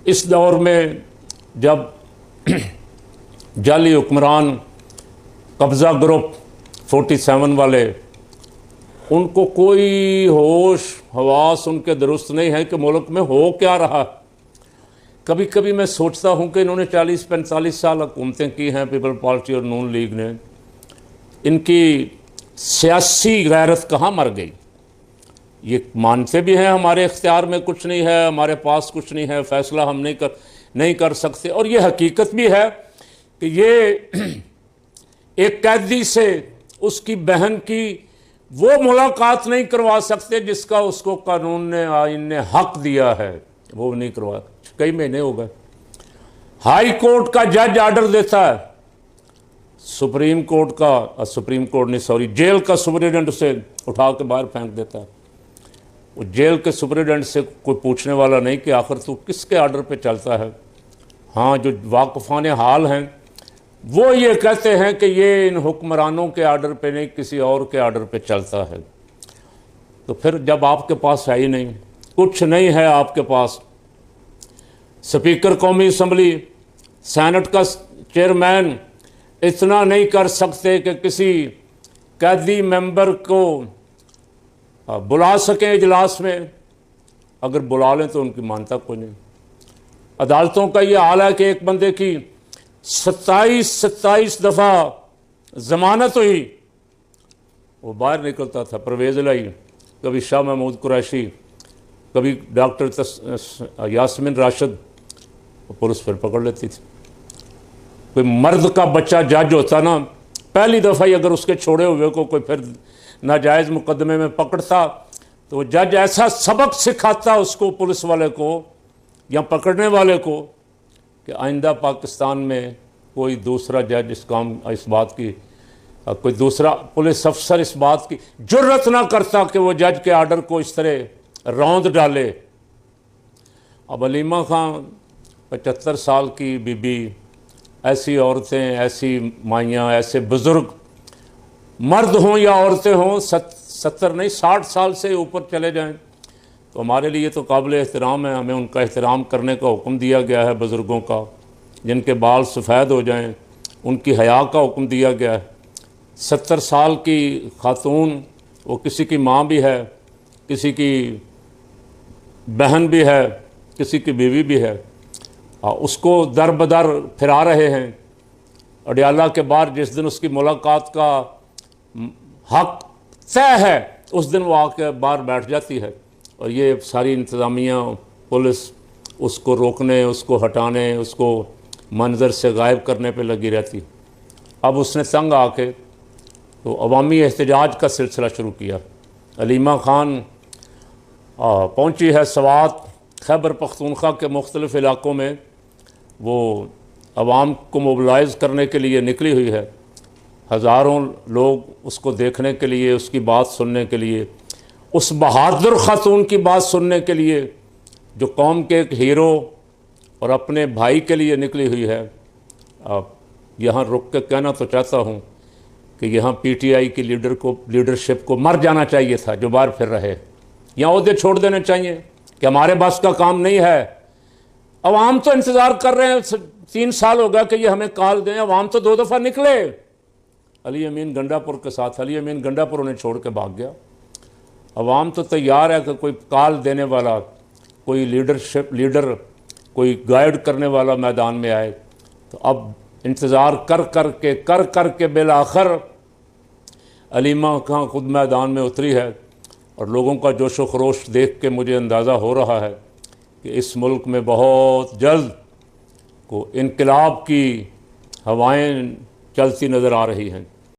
इस दौर में जब जाली हुक्मरान कब्ज़ा ग्रुप 47 वाले, उनको कोई होश हवास उनके दुरुस्त नहीं है कि मुल्क में हो क्या रहा। कभी कभी मैं सोचता हूँ कि इन्होंने 40-45 साल हुकूमतें की हैं, पीपल पार्टी और नून लीग ने, इनकी सियासी गैरत कहाँ मर गई। ये मानते भी हैं हमारे इख्तियार में कुछ नहीं है, हमारे पास कुछ नहीं है, फ़ैसला हम नहीं कर सकते, और ये हकीकत भी है कि ये एक कैदी से उसकी बहन की वो मुलाकात नहीं करवा सकते जिसका उसको कानून ने, आइन ने हक दिया है, वो नहीं करवा। कई महीने हो गए। हाई कोर्ट का जज ऑर्डर देता है, सुप्रीम कोर्ट नहीं सॉरी, जेल का सुपरिटेंडेंट उसे उठा के बाहर फेंक देता है। वो जेल के सुपरिटेंडेंट से कोई पूछने वाला नहीं कि आखिर तू किसके ऑर्डर पे चलता है। हाँ, जो वाकफ़ान हाल हैं वो ये कहते हैं कि ये इन हुक्मरानों के ऑर्डर पे नहीं, किसी और के ऑर्डर पे चलता है। तो फिर जब आपके पास है ही नहीं, कुछ नहीं है आपके पास, स्पीकर कौमी असम्बली, सेनेट का चेयरमैन इतना नहीं कर सकते कि किसी कैदी मेंबर को बुला सकें इजलास में, अगर बुला लें तो उनकी मानता कोई नहीं। अदालतों का ये हाल है कि एक बंदे की 27 दफ़ा ज़मानत हुई, वो बाहर निकलता था। परवेज़ इलाही, कभी शाह महमूद कुरैशी, कभी डॉक्टर यास्मीन राशिद, पुलिस फिर पकड़ लेती थी। कोई मर्द का बच्चा जज होता ना, पहली दफ़ा ही अगर उसके छोड़े हुए को कोई फिर नाजायज़ मुकदमे में पकड़ता तो जज ऐसा सबक सिखाता उसको, पुलिस वाले को या पकड़ने वाले को, कि आइंदा पाकिस्तान में कोई दूसरा जज इस बात की, कोई दूसरा पुलिस अफसर इस बात की जुर्रत ना करता कि वो जज के आर्डर को इस तरह रौंद डाले। अब अलीमा खान 75 साल की बीबी, ऐसी औरतें, ऐसी माइयाँ, ऐसे बुज़ुर्ग, मर्द हों या औरतें हों, 70 नहीं 60 साल से ऊपर चले जाएं, तो हमारे लिए तो काबिल एहतराम है। हमें उनका एहतराम करने का हुक्म दिया गया है, बुज़ुर्गों का, जिनके बाल सफ़ेद हो जाएं उनकी हया का हुक्म दिया गया है। 70 साल की खातून, वो किसी की माँ भी है, किसी की बहन भी है, किसी की बीवी भी है, उसको दर बदर फिरा रहे हैं। अडियाला के बाहर जिस दिन उसकी मुलाकात का हक तय है, उस दिन वो आके बाहर बैठ जाती है, और ये सारी इंतज़ामिया, पुलिस उसको रोकने, उसको हटाने, उसको मंजर से गायब करने पे लगी रहती। अब उसने तंग आके तो अवामी एहतजाज का सिलसिला शुरू किया। अलीमा खान पहुंची है सवात, खैबर पख्तूनख्वा के मुख्तलिफ़ इलाक़ों में, वो अवाम को मोबिलाइज़ करने के लिए निकली हुई है। हज़ारों लोग उसको देखने के लिए, उसकी बात सुनने के लिए, उस बहादुर खातून की बात सुनने के लिए जो कौम के एक हीरो और अपने भाई के लिए निकली हुई है। अब यहाँ रुक के कहना तो चाहता हूँ कि यहाँ पीटीआई की लीडरशिप को मर जाना चाहिए था, जो बाहर फिर रहे, यहाँ ओहदे छोड़ देने चाहिए कि हमारे बस का काम नहीं है। अवाम तो इंतज़ार कर रहे हैं, 3 साल हो गया कि ये हमें कॉल दें। अवाम तो 2 दफ़ा निकले अली अमीन गंडापुर के साथ, अली अमीन गंडापुर उन्हें छोड़ के भाग गया। अवाम तो तैयार है कि कोई कॉल देने वाला, कोई लीडर, कोई गाइड करने वाला मैदान में आए। तो अब इंतज़ार कर के बिलाखिर अलीमा खां खुद मैदान में उतरी है, और लोगों का जोश व खरोश देख के मुझे अंदाज़ा हो रहा है कि इस मुल्क में बहुत जल्द को इनकलाब की हवाएं चलती नज़र आ रही हैं।